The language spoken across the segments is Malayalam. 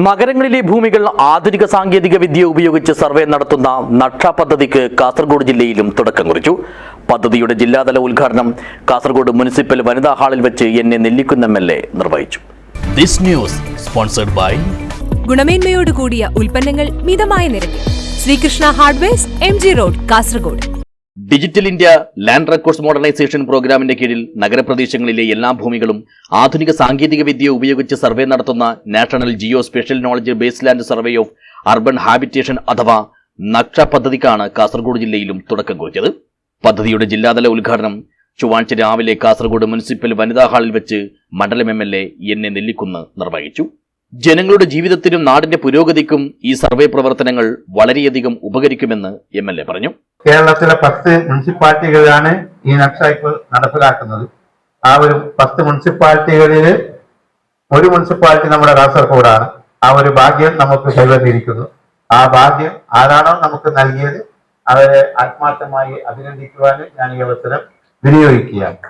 നഗരങ്ങളിലെ ഭൂമികൾ ആധുനിക സാങ്കേതിക വിദ്യ ഉപയോഗിച്ച് സർവേ നടത്തുന്ന നക്ഷ പദ്ധതിക്ക് കാസർഗോഡ് ജില്ലയിലും തുടക്കം കുറിച്ചു. പദ്ധതിയുടെ ജില്ലാതല ഉദ്ഘാടനം കാസർഗോഡ് മുനിസിപ്പൽ വനിതാ ഹാളിൽ വെച്ച് എന്നെ നെല്ലിക്കുന്ന MLA നിർവഹിച്ചു. ദിസ് ന്യൂസ് സ്പോൺസർഡ് ബൈ ഗുണമേന്മയോട് കൂടിയ ഉൽപ്പന്നങ്ങൾ മിതമായ നിരക്കിൽ Sreekrishna hardwares MG road Kasaragod. Digital India land records modernisation പ്രോഗ്രാമിന്റെ കീഴിൽ നഗരപ്രദേശങ്ങളിലെ എല്ലാ ഭൂമികളും ആധുനിക സാങ്കേതിക വിദ്യ ഉപയോഗിച്ച് സർവേ നടത്തുന്ന national Jio special knowledge base land survey of urban habitation അഥവാ നക്ഷ പദ്ധതിക്കാണ് കാസർഗോഡ് ജില്ലയിലും തുടക്കം കുറിച്ചത്. പദ്ധതിയുടെ ജില്ലാതല ഉദ്ഘാടനം ചൊവ്വാഴ്ച രാവിലെ കാസർഗോഡ് മുനിസിപ്പൽ വനിതാ ഹാളിൽ വെച്ച് മണ്ഡലം MLA എന്നെ നെല്ലിക്കുന്ന് നിർവഹിച്ചു. ജനങ്ങളുടെ ജീവിതത്തിനും നാടിന്റെ പുരോഗതിക്കും ഈ സർവേ പ്രവർത്തനങ്ങൾ വളരെയധികം ഉപകരിക്കുമെന്ന് MLA പറഞ്ഞു. കേരളത്തിലെ 10 മുനിസിപ്പാലിറ്റികളിലാണ് ഈ നക്ഷ ഇപ്പോൾ നടപ്പിലാക്കുന്നത്. ആ ഒരു 10 മുനിസിപ്പാലിറ്റികളിൽ ഒരു മുനിസിപ്പാലിറ്റി നമ്മുടെ കാസർഗോഡാണ്. ആ ഒരു ഭാഗ്യം നമുക്ക് കൈവന്നിരിക്കുന്നു. ആ ഭാഗ്യം ആരാണോ നമുക്ക് നൽകിയത് അവരെ ആത്മാർത്ഥമായി അഭിനന്ദിക്കുവാൻ ഞാൻ ഈ അവസരം വിനിയോഗിക്കുകയാണ്.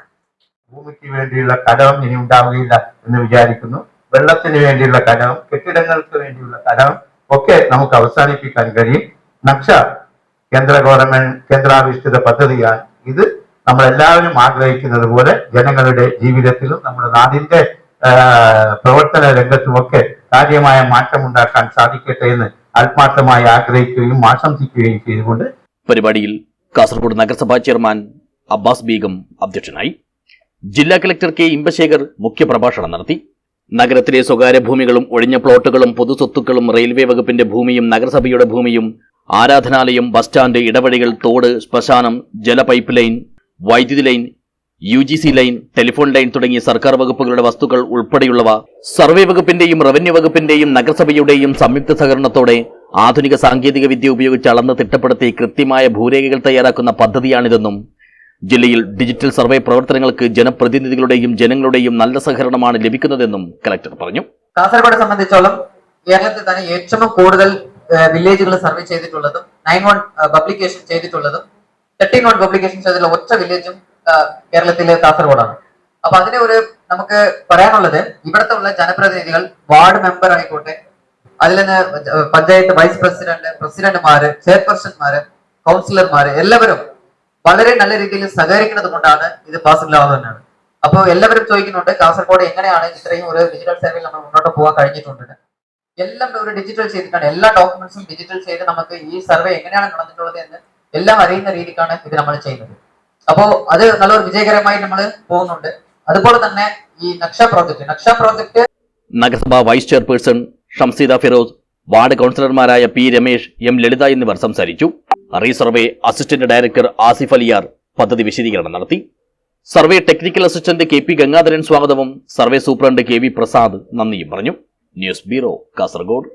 ഭൂമിക്ക് വേണ്ടിയുള്ള കടം ഇനി ഉണ്ടാവുകയില്ല എന്ന് വിചാരിക്കുന്നു. വെള്ളത്തിന് വേണ്ടിയുള്ള കടം, കെട്ടിടങ്ങൾക്ക് വേണ്ടിയുള്ള കടം ഒക്കെ നമുക്ക് അവസാനിപ്പിക്കാൻ കഴിയും. നക്ഷ കേന്ദ്രാധിഷ്ഠിത പദ്ധതിയാണ്. ഇത് നമ്മളെല്ലാവരും ആഗ്രഹിക്കുന്നത് പോലെ ജനങ്ങളുടെ ജീവിതത്തിലും നമ്മുടെ നാടിന്റെ പ്രവർത്തന രംഗത്തുമൊക്കെ കാര്യമായ മാറ്റമുണ്ടാക്കാൻ സാധിക്കട്ടെ എന്ന് ആത്മാർത്ഥമായി ആഗ്രഹിക്കുകയും ആശംസിക്കുകയും ചെയ്തുകൊണ്ട് പരിപാടിയിൽ കാസർഗോഡ് നഗരസഭാ ചെയർമാൻ അബ്ബാസ് ബീഗം അധ്യക്ഷനായി. ജില്ലാ കളക്ടർ K ഇമ്പശേഖർ മുഖ്യപ്രഭാഷണം നടത്തി. നഗരത്തിലെ സ്വകാര്യ ഭൂമികളും ഒഴിഞ്ഞ പ്ലോട്ടുകളും പൊതുസ്വത്തുക്കളും റെയിൽവേ വകുപ്പിന്റെ ഭൂമിയും നഗരസഭയുടെ ഭൂമിയും ആരാധനാലയം, ബസ് സ്റ്റാൻഡ്, ഇടവഴികൾ, തോട്, ശ്മശാനം, ജല പൈപ്പ് ലൈൻ, വൈദ്യുതി line, UGC line, telephone line തുടങ്ങിയ സർക്കാർ വകുപ്പുകളുടെ വസ്തുക്കൾ ഉൾപ്പെടെയുള്ളവ സർവേ വകുപ്പിന്റെയും റവന്യൂ വകുപ്പിന്റെയും നഗരസഭയുടെയും സംയുക്ത സഹകരണത്തോടെ ആധുനിക സാങ്കേതിക വിദ്യ ഉപയോഗിച്ച് അളന്ന് തിട്ടപ്പെടുത്തി കൃത്യമായ ഭൂരേഖകൾ തയ്യാറാക്കുന്ന പദ്ധതിയാണിതെന്നും ജില്ലയിൽ ഡിജിറ്റൽ സർവേ പ്രവർത്തനങ്ങൾക്ക് ജനപ്രതിനിധികളുടെയും ജനങ്ങളുടെയും നല്ല സഹകരണമാണ് ലഭിക്കുന്നതെന്നും കലക്ടർ പറഞ്ഞു. കാസർഗോഡ് സംബന്ധിച്ചോളം കേരളത്തിൽ തന്നെ ഏറ്റവും കൂടുതൽ വില്ലേജുകൾ സർവേ ചെയ്തിട്ടുള്ളതും 9-1 പബ്ലിക്കേഷൻ ചെയ്തിട്ടുള്ളതും 13-1 പബ്ലിക്കേഷൻ ചെയ്തിട്ടുള്ള ഒറ്റ വില്ലേജും കേരളത്തിലെ കാസർഗോഡാണ്. അപ്പൊ അതിനെ നമുക്ക് പറയാനുള്ളത്, ഇവിടുത്തെ ഉള്ള ജനപ്രതിനിധികൾ, വാർഡ് മെമ്പർ ആയിക്കോട്ടെ, അതിൽ നിന്ന് പഞ്ചായത്ത് വൈസ് പ്രസിഡന്റ്, പ്രസിഡന്റുമാര്, ചെയർപേഴ്സൺമാര്, കൗൺസിലർമാര് എല്ലാവരും വളരെ നല്ല രീതിയിൽ സഹകരിക്കുന്നത് കൊണ്ടാണ് ഇത് പോസിബിൾ ആവുന്നതാണ്. അപ്പോൾ എല്ലാവരും ചോദിക്കുന്നുണ്ട്, കാസർഗോഡ് എങ്ങനെയാണ് ഇത്രയും ഒരു ഡിജിറ്റൽ സർവേയിൽ നമ്മൾ മുന്നോട്ട് പോകാൻ കഴിഞ്ഞിട്ടുണ്ട്. എല്ലാം ഒരു ഡിജിറ്റൽ ചെയ്തിട്ടാണ്, എല്ലാ ഡോക്യുമെന്റ്സും ഡിജിറ്റൽ ചെയ്ത് നമുക്ക് ഈ സർവേ എങ്ങനെയാണ് നടന്നിട്ടുള്ളത് എന്ന് എല്ലാം അറിയുന്ന രീതിക്കാണ് ഇത് നമ്മൾ ചെയ്യുന്നത്. അപ്പോൾ അത് നല്ലൊരു വിജയകരമായി നമ്മൾ പോകുന്നുണ്ട്. അതുപോലെ തന്നെ ഈ നക്ഷ പ്രോജക്ട് നഗരസഭാ vice chairperson Shamseeda Feroz, ward കൗൺസിലർമാരായ P രമേശ്, M ലളിത എന്നിവർ സംസാരിച്ചു. Resurvey assistant director Asif Aliyar പദ്ധതി വിശദീകരണം നടത്തി. Survey technical assistant KP Gangadharan സ്വാഗതവും സർവേ സൂപ്രണ്ട് KV പ്രസാദ് നന്ദിയും പറഞ്ഞു. News bureau, Kasaragod.